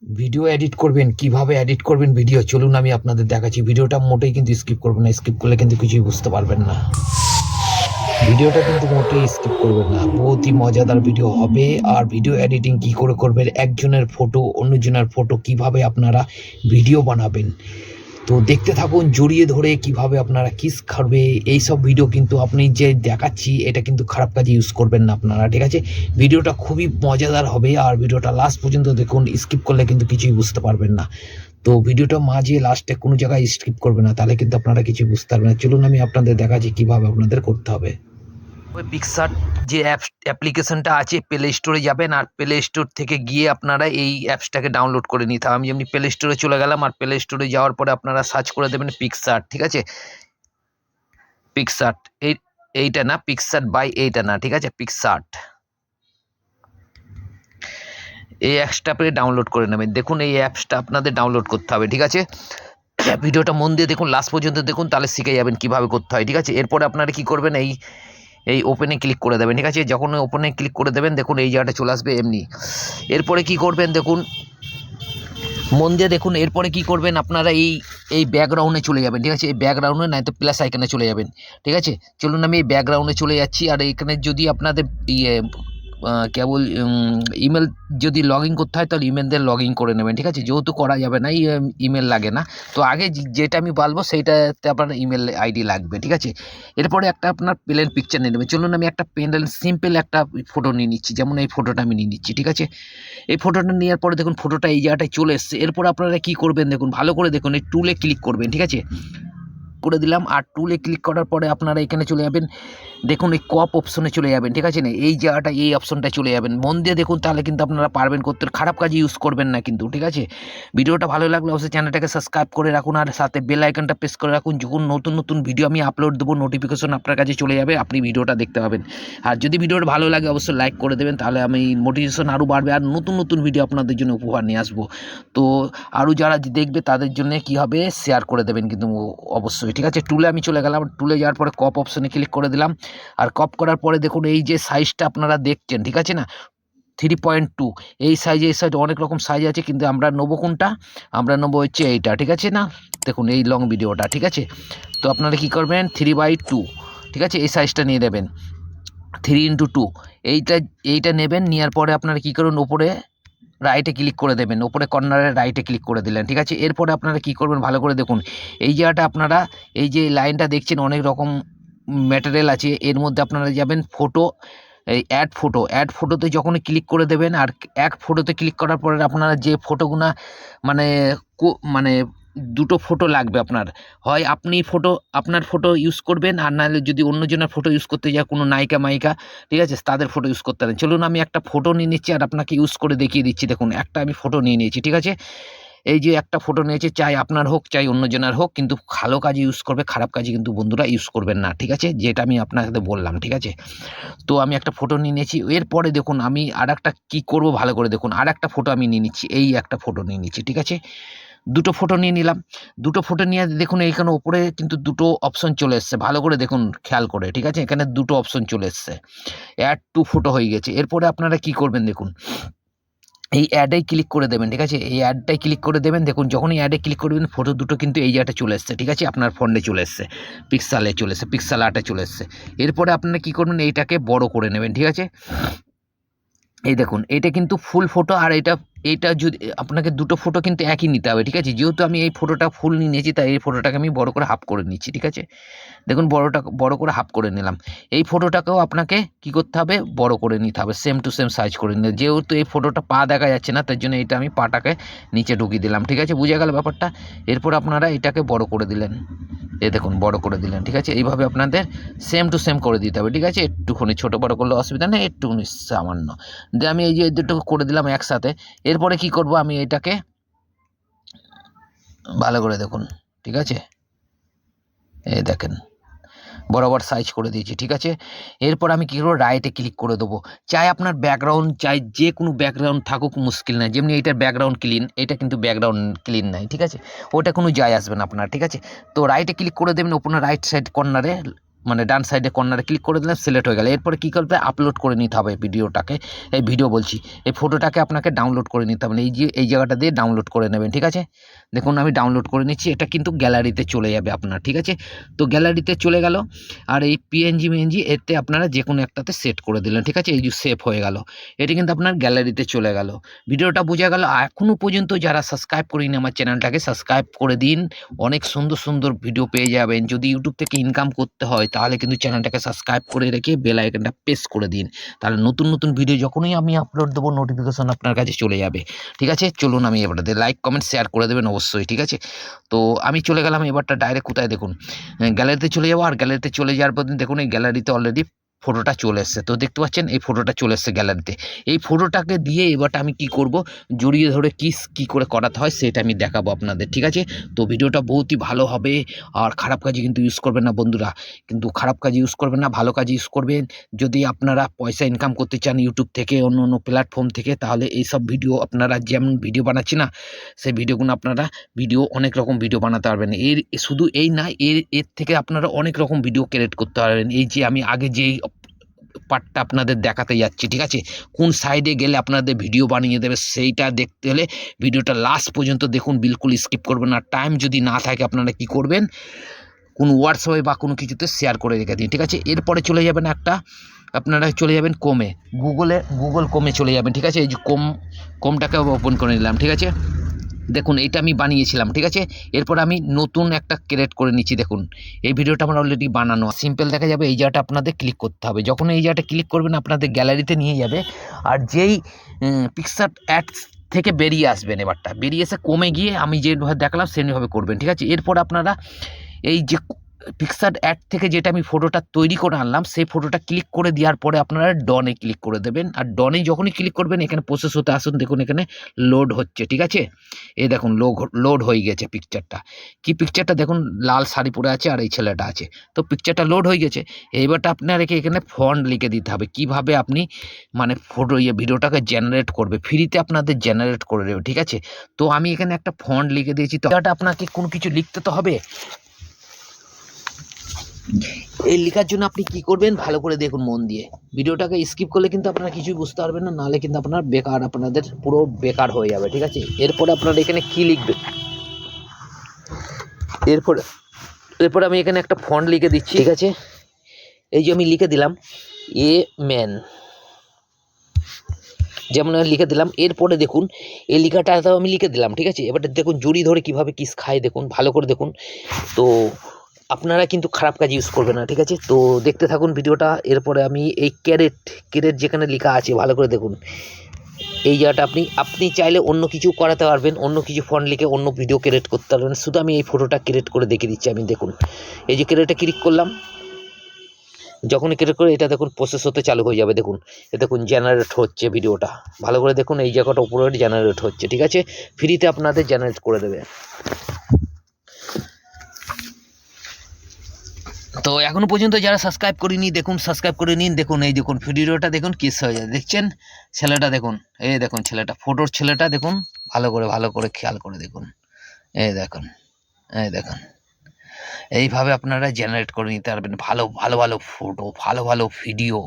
Video edit করবেন, কিভাবে edit করবেন ভিডিও, চলুন আমি আপনাদের দেখাচ্ছি। ভিডিওটা মোটেই কিন্তু স্কিপ করবেন না, স্কিপ করলে কিন্তু কিছুই বুঝতে পারবেন না। ভিডিওটা কিন্তু মোটেই স্কিপ করবেন না, বহুতই মজাদার ভিডিও হবে। আর ভিডিও এডিটিং কি করে করবেন, একজনের ফটো অন্যজনের ফটো কিভাবে আপনারা ভিডিও বানাবেন, তো দেখতে থাকুন জড়িয়ে ধরে। কিভাবে আপনারা কিস খাবে এইসব ভিডিও কিন্তু আপনি যে দেখাচ্ছি এটা কিন্তু খারাপ কাজে ইউজ করবেন না আপনারা, ঠিক আছে? ভিডিওটা খুবই মজাদার হবে আর ভিডিওটা লাস্ট পর্যন্ত দেখুন, স্কিপ করলে কিন্তু কিছুই বুঝতে পারবেন না। তো ভিডিওটা মাঝে লাস্টে কোনো জায়গায় স্কিপ করবেন না, তাহলে কিন্তু আপনারা কিছু বুঝতে পারবেন না। চলুন আমি আপনাদের দেখাচ্ছি কিভাবে আপনাদের করতে হবে। ওই পিক্সার যে অ্যাপ্লিকেশনটা আছে, প্লে স্টোরে যাবেন আর প্লে স্টোর থেকে গিয়ে আপনারা এই অ্যাপসটাকে ডাউনলোড করে নিতে হবে। আমি যেমনি প্লে স্টোরে চলে গেলাম আর প্লে স্টোরে যাওয়ার পরে আপনারা সার্চ করে দেবেন পিক্সার, ঠিক আছে? পিক্সার্ট এইটা না, পিক্সার্ট বাই এইটা না, ঠিক আছে? পিক্সার্ট এই অ্যাপসটা আপনি ডাউনলোড করে নেবেন। দেখুন এই অ্যাপসটা আপনাদের ডাউনলোড করতে হবে, ঠিক আছে? ভিডিওটা মন দিয়ে দেখুন, লাস্ট পর্যন্ত দেখুন, তাহলে শিখে যাবেন কীভাবে করতে হয়, ঠিক আছে? এরপরে আপনারা কী করবেন, এই ওপেনে ক্লিক করে দেবেন, ঠিক আছে? যখন ওপেনে ক্লিক করে দেবেন দেখুন এই জায়গাটা চলে আসবে এমনি। এরপরে কি করবেন দেখুন, মন দিয়ে দেখুন, এরপরে কি করবেন আপনারা এই ব্যাকগ্রাউন্ডে চলে যাবেন, ঠিক আছে? এই ব্যাকগ্রাউন্ডে নাই তো প্লাস আইকনে চলে যাবেন, ঠিক আছে? চলুন আমি এই ব্যাকগ্রাউন্ডে চলে যাচ্ছি। আর এখানে যদি আপনাদের ইয়ে কেবল ইমেল যদি লগ ইন করতে হয় তাহলে ইমেল দিয়ে লগ ইন করে নেবেন, ঠিক আছে? যেহেতু করা যাবে না, ইমেল লাগে না, তো আগে যেটা আমি বলবো সেইটাতে আপনার ইমেল আইডি লাগবে, ঠিক আছে? এরপরে একটা আপনার প্লেন পিকচার নিয়ে নেবেন। চলুন আমি একটা সিম্পল একটা ফটো নিয়ে নিচ্ছি, যেমন এই ফটোটা আমি নিয়ে নিচ্ছি, ঠিক আছে? এই ফটোটা নেওয়ার পরে দেখুন ফটোটা এই জায়গাটায় চলে এসছে। এরপর আপনারা কি করবেন দেখুন, ভালো করে দেখুন, এই টুলে ক্লিক করবেন, ঠিক আছে? করে দিলাম। আর টুলে ক্লিক করার পরে আপনারা এখানে চলে যাবেন, দেখুন এই কপ অপশনে চলে যাবেন, ঠিক আছে? না এই জায়গাটা এই অপশনটায় চলে যাবেন, মন দিয়ে দেখুন, তাহলে কিন্তু আপনারা পারবেন করতে। খারাপ কাজে ইউজ করবেন না কিন্তু, ঠিক আছে? ভিডিওটা ভালো লাগলে অবশ্যই চ্যানেলটাকে সাবস্ক্রাইব করে রাখুন আর সাথে বেল আইকনটা প্রেস করে রাখুন। যখন নতুন নতুন ভিডিও আমি আপলোড দেবো নোটিফিকেশন আপনার কাছে চলে যাবে, আপনি ভিডিওটা দেখতে পাবেন। আর যদি ভিডিওটা ভালো লাগে অবশ্যই লাইক করে দেবেন, তাহলে আমি মোটিভেশন আরও বাড়বে আর নতুন নতুন ভিডিও আপনাদের জন্য উপহার নিয়ে আসবো। তো আরও যারা দেখবে তাদের জন্য কি হবে, শেয়ার করে দেবেন কিন্তু অবশ্যই, ঠিক আছে? টুলে আমি চলে গেলাম, টুলে যাওয়ার পরে কপ অপশনে ক্লিক করে দিলাম। আর কপ করার পরে দেখুন এই যে সাইজটা আপনারা দেখছেন, ঠিক আছে না? 3.2 এই সাইজে, এই সাইজ অনেক রকম সাইজ আছে, কিন্তু আমরা নেবো কোনটা, আমরা নেবো হচ্ছে এইটা, ঠিক আছে না? দেখুন এই লং ভিডিওটা, ঠিক আছে? তো আপনারা কি করবেন, 3/2, ঠিক আছে? এই সাইজটা নিয়ে নেবেন, 3x2 এইটা নেবেন। নেওয়ার পরে আপনারা কি করুন, উপরে রাইটে ক্লিক করে দেবেন, উপরে কর্নারে রাইটে ক্লিক করে দিলেন, ঠিক আছে? এরপরে আপনারা কি করবেন, ভালো করে দেখুন এই জায়গাটা আপনারা এই যে লাইনটা দেখছেন অনেক রকম ম্যাটেরিয়াল আছে, এর মধ্যে আপনারা যাবেন ফটো, এই অ্যাড ফটোতে যখনই ক্লিক করে দেবেন আর এক ফটোতে ক্লিক করার পরে আপনারা যে ফটোগুলা মানে মানে দুটো ফটো লাগবে আপনার, হয় আপনি আপনার ফটো ইউজ করবেন আর নাহলে যদি অন্যজনের ফটো ইউজ করতে যায়, কোনো নায়িকা মায়িকা, ঠিক আছে, তাদের ফটো ইউজ করতে পারেন। চলুন আমি একটা ফটো নিয়ে নিচ্ছি আর আপনাকে ইউজ করে দেখিয়ে দিচ্ছি। দেখুন একটা আমি ফটো নিয়ে নিয়েছি, ঠিক আছে? এই যে একটা ফটো নিয়েছি, চাই আপনার হোক চাই অন্যজনের হোক, কিন্তু ভালো কাজে ইউজ করবে, খারাপ কাজে কিন্তু বন্ধুরা ইউজ করবেন না, ঠিক আছে? যেটা আমি আপনাকে বললাম, ঠিক আছে? তো আমি একটা ফটো নিয়ে নিয়েছি। এরপরে দেখুন আমি আরেকটা কি করব, ভালো করে দেখুন, আরেকটা ফটো আমি নিয়ে নিচ্ছি, এই একটা ফটো নিয়ে নিচ্ছি, ঠিক আছে? দুটো ফটো নিয়ে নিলাম। দুটো ফটো নিয়ে দেখুন এইখানে উপরে কিন্তু দুটো অপশন চলে এসছে, ভালো করে দেখুন খেয়াল করে, ঠিক আছে? এখানে দুটো অপশন চলে এসছে, অ্যাড টু ফটো হয়ে গেছে। এরপরে আপনারা কি করবেন দেখুন, এই অ্যাডে ক্লিক করে দেবেন, ঠিক আছে? এই অ্যাডটাই ক্লিক করে দেবেন। দেখুন যখনই অ্যাডে ক্লিক করবেন ফটো দুটো কিন্তু এই জায়গাটা চলে এসছে, ঠিক আছে? আপনার ফোনে চলে এসছে, পিক্সেলে চলে এসছে, পিক্সেল আর্টে চলে এসছে। এরপরে আপনারা কি করবেন, এইটাকে বড় করে নেবেন, ঠিক আছে? এই দেখুন এটা কিন্তু ফুল ফটো, আর এইটা যদি আপনাকে দুটো ফটো কিন্তু একই নিতে হবে, ঠিক আছে? যেহেতু আমি এই ফটোটা ফুল নিয়ে নিয়েছি তাই এই ফটোটাকে আমি বড় করে হাফ করে নিচ্ছি, ঠিক আছে? দেখুন বড় করে হাফ করে নিলাম। এই ফটোটাকেও আপনাকে কি করতে হবে, বড় করে নিতে হবে, সেম টু সেম সাইজ করে নিতে। যেহেতু এই ফটোটা পা দেখা যাচ্ছে না তার জন্য এটা আমি পাটাকে নিচে ঢুকিয়ে দিলাম, ঠিক আছে? বুঝে গেল ব্যাপারটা? এরপর আপনারা এটাকে বড় করে দিলেন, এই দেখুন বড় করে দিলেন, ঠিক আছে? এইভাবে আপনাদের সেম টু সেম করে দিতে হবে, ঠিক আছে? একটুখানি ছোটো বড় করলে অসুবিধা নেই, একটুখানি সামান্য দিয়ে আমি এই যে দুটো করে দিলাম একসাথে। এরপরে কি করব, আমি এটাকে ভালো করে দেখুন, ঠিক আছে? এই দেখেন বরাবর সাইজ করে দিয়েছি, ঠিক আছে? এরপর আমি কী করবো, রাইটে ক্লিক করে দেবো। চাই আপনার ব্যাকগ্রাউন্ড চাই যে কোনো ব্যাকগ্রাউন্ড থাকুক, মুশকিল নাই। যেমনি এইটার ব্যাকগ্রাউন্ড ক্লিন, এটা কিন্তু ব্যাকগ্রাউন্ড ক্লিন নাই, ঠিক আছে? ওটা কোনো যায় আসবে না আপনার, ঠিক আছে? তো রাইটে ক্লিক করে দেবেন, ওপরে রাইট সাইড কর্নারে মানে ডান সাইডে কর্নারে ক্লিক করে দিলাম, সিলেক্ট হয়ে গেল। এরপরে কী করবে, আপলোড করে নিতে হবে ভিডিওটাকে, এই ভিডিও বলছি এই ফটোটাকে আপনাকে ডাউনলোড করে নিতে হবে, এই যে এই জায়গাটা দিয়ে ডাউনলোড করে নেবেন, ঠিক আছে। দেখুন আমি ডাউনলোড করে নিচ্ছি, এটা কিন্তু গ্যালারিতে চলে যাবে আপনার, ঠিক আছে। তো গ্যালারিতে চলে গেল, আর এই পিএনজি এতে আপনারা যে কোনো একটাতে সেট করে দিলেন, ঠিক আছে। এই যে সেভ হয়ে গেল, এটি কিন্তু আপনার গ্যালারিতে চলে গেল। ভিডিওটা বোঝা গেল। এখনও পর্যন্ত যারা সাবস্ক্রাইব করিনি আমার চ্যানেলটাকে সাবস্ক্রাইব করে দিন, অনেক সুন্দর সুন্দর ভিডিও পেয়ে যাবেন। যদি ইউটিউব থেকে ইনকাম করতে হয় তাহলে কিন্তু চ্যানেলটাকে সাবস্ক্রাইব করে রেখে বেল আইকনটা প্রেস করে দিন, তাহলে নতুন নতুন ভিডিও যখনই আমি আপলোড দেবো নোটিফিকেশন আপনার কাছে চলে যাবে, ঠিক আছে। চলুন আমি এবারে লাইক কমেন্ট শেয়ার করে দেবেন অবশ্যই, ঠিক আছে। তো আমি চলে গেলাম, এবারটা ডাইরেক্ট কোথায় দেখুন গ্যালারিতে চলে যাবো, আর গ্যালারিতে চলে যাওয়ার পর দেখুন এই গ্যালারিতে অলরেডি ফটোটা চলে এসছে। তো দেখতে পাচ্ছেন এই ফটোটা চলে এসছে গ্যালারিতে। এই ফটোটাকে দিয়ে এবারটা আমি কি করব, জড়িয়ে ধরে কী করে করাতে হয় সেটা আমি দেখাবো আপনাদের, ঠিক আছে। তো ভিডিওটা বহুতই ভালো হবে, আর খারাপ কাজে কিন্তু ইউজ করবেন না বন্ধুরা, কিন্তু খারাপ কাজে ইউজ করবেন না, ভালো কাজে ইউজ করবেন। যদি আপনারা পয়সা ইনকাম করতে চান ইউটিউব থেকে, অন্য অন্য প্ল্যাটফর্ম থেকে, তাহলে এইসব ভিডিও আপনারা যেমন ভিডিও বানাচ্ছি না, সেই ভিডিওগুলো আপনারা অনেক রকম ভিডিও বানাতে পারবেন। শুধু এই না, এর থেকে আপনারা অনেক রকম ভিডিও ক্রিয়েট করতে পারবেন। এই যে আমি আগে যেই পার্টটা আপনাদের দেখাতে যাচ্ছি, ঠিক আছে, কোন সাইডে গেলে আপনাদের ভিডিও বানিয়ে দেবে সেইটা দেখতে হলে ভিডিওটা লাস্ট পর্যন্ত দেখুন, বিলকুল স্কিপ করবেন না। টাইম যদি না থাকে আপনারা কি করবেন, কোনো হোয়াটসঅ্যাপে বা কোনো কিছুতে শেয়ার করে রেখে দিন, ঠিক আছে। এরপরে চলে যাবেন আপনারা চলে যাবেন কোমে, গুগল কোমে চলে যাবেন, ঠিক আছে। এই যে কোমটাকে ওপেন করে নিলাম, ঠিক আছে। দেখুন এটা আমি বানিয়েছিলাম, ঠিক আছে। এরপর আমি নতুন একটা ক্রিয়েট করে নিচ্ছি। দেখুন এই ভিডিওটা আমার অলরেডি বানানো, সিম্পল দেখা যাবে। এই জায়গাটা আপনাদের ক্লিক করতে হবে, যখন এই জায়গাটা ক্লিক করবেন আপনাদের গ্যালারিতে নিয়ে যাবে, আর যেই পিকচার অ্যাডস থেকে বেরিয়ে আসবেন, এবারটা বেরিয়ে এসে কমে গিয়ে আমি যেভাবে দেখালাম সেভাবে করবেন, ঠিক আছে। এরপর আপনারা এই যে পিকচার অ্যাড থেকে যেটা আমি ফটোটা তৈরি করে আনলাম সেই ফটোটা ক্লিক করে দেওয়ার পরে আপনারা ডনে ক্লিক করে দেবেন, আর ডনে যখনই ক্লিক করবেন এখানে প্রসেস হতে আসুন, দেখুন এখানে লোড হচ্ছে, ঠিক আছে। এই দেখুন লোড হয়ে গেছে পিকচারটা, কি পিকচারটা দেখুন লাল শাড়ি পরে আছে আর এই ছেলেটা আছে, তো পিকচারটা লোড হয়ে গেছে। এইবারটা আপনাকে এখানে ফন্ট লিখে দিতে হবে, কিভাবে আপনি মানে ভিডিওটাকে জেনারেট করবে, ফ্রিতে আপনাদের জেনারেট করে দেবে, ঠিক আছে। তো আমি এখানে একটা ফন্ট লিখে দিয়েছি, তো এটা আপনাকে কোনো কিছু লিখতে তো হবে। এই লেখার জন্য আপনি কি করবেন, ভালো করে দেখুন মন দিয়ে, ভিডিওটাকে স্কিপ করলে কিন্তু আপনারা কিছুই বুঝতে পারবেন না, নাহলে কিন্তু আপনার বেকার, আপনাদের পুরো বেকার হয়ে যাবে, ঠিক আছে। এরপরে আপনারা এখানে কি লিখবেন, এরপরে আমি এখানে একটা ফন্ট লিখে দিচ্ছি, ঠিক আছে। এই যে আমি লিখে দিলাম এ ম্যান, যেমন আমি লিখে দিলাম। এরপরে দেখুন এই লেখাটা আমি লিখে দিলাম, ঠিক আছে। এবার দেখুন জড়ি ধরে কিভাবে কিস খায়, দেখুন ভালো করে দেখুন। তো আপনারা কিন্তু খারাপ কাজ ইউজ করবেন না, ঠিক আছে। তো দেখতে থাকুন ভিডিওটা। এরপরে আমি এই ক্যারেট যেখানে লেখা আছে ভালো করে দেখুন, এই জায়গাটা আপনি চাইলে অন্য কিছু করাতে পারবেন, অন্য কিছু ফন্ট লিখে অন্য ভিডিও ক্রিয়েট করতে পারবেন, শুধু আমি এই ফটোটা ক্রিয়েট করে দেখিয়ে দিচ্ছি। আমি দেখুন এই যে ক্রিয়েটে ক্লিক করলাম, যখনই ক্রিয়েট করে এটা দেখুন প্রসেস হতে চালু হয়ে যাবে, দেখুন এ দেখুন জেনারেট হচ্ছে ভিডিওটা, ভালো করে দেখুন এই জায়গাটা উপরে জেনারেট হচ্ছে, ঠিক আছে। ফ্রিতে আপনাদের জেনারেট করে দেবে। তো এখনো পর্যন্ত যারা সাবস্ক্রাইব করিনি দেখুন সাবস্ক্রাইব করে নিন। দেখুন এই দেখুন ভিডিওটা দেখুন কিস হয়ে যায়, দেখছেন ছেলেটা দেখুন, এই দেখুন ছেলেটা, ফটোর ছেলেটা দেখুন, ভালো করে খেয়াল করে দেখুন, এই দেখুন এইভাবে আপনারা জেনারেট করে নিতে পারবেন ভালো ফটো, ভালো ভিডিও,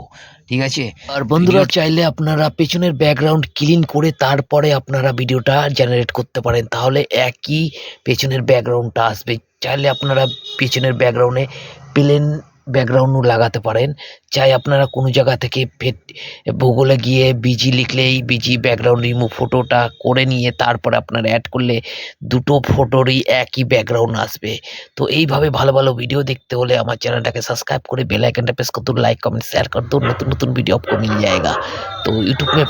ঠিক আছে। আর বন্ধুরা চাইলে আপনারা পেছনের ব্যাকগ্রাউন্ড ক্লিন করে তারপরে আপনারা ভিডিওটা জেনারেট করতে পারেন, তাহলে একই পেছনের ব্যাকগ্রাউন্ডটা আসবে। চাইলে আপনারা পেছনের ব্যাকগ্রাউন্ডে প্লেন ব্যাকগ্রাউন্ডও লাগাতে পারেন। চাই আপনারা কোনো জায়গা থেকে গুগলে গিয়ে বিজি লিখলেই বিজি ব্যাকগ্রাউন্ড রিমুভ ফটোটা করে নিয়ে তারপরে আপনারা অ্যাড করলে দুটো ফটোরই একই ব্যাকগ্রাউন্ড আসবে। তো এইভাবে ভালো ভিডিও দেখতে হলে আমার চ্যানেলটাকে সাবস্ক্রাইব করে বেল आइकनটা প্রেস कर दो, लाइक कमेंट शेयर कर दो, नতুন ভিডিও आपको मिल जाएगा। तो यूट्यूब में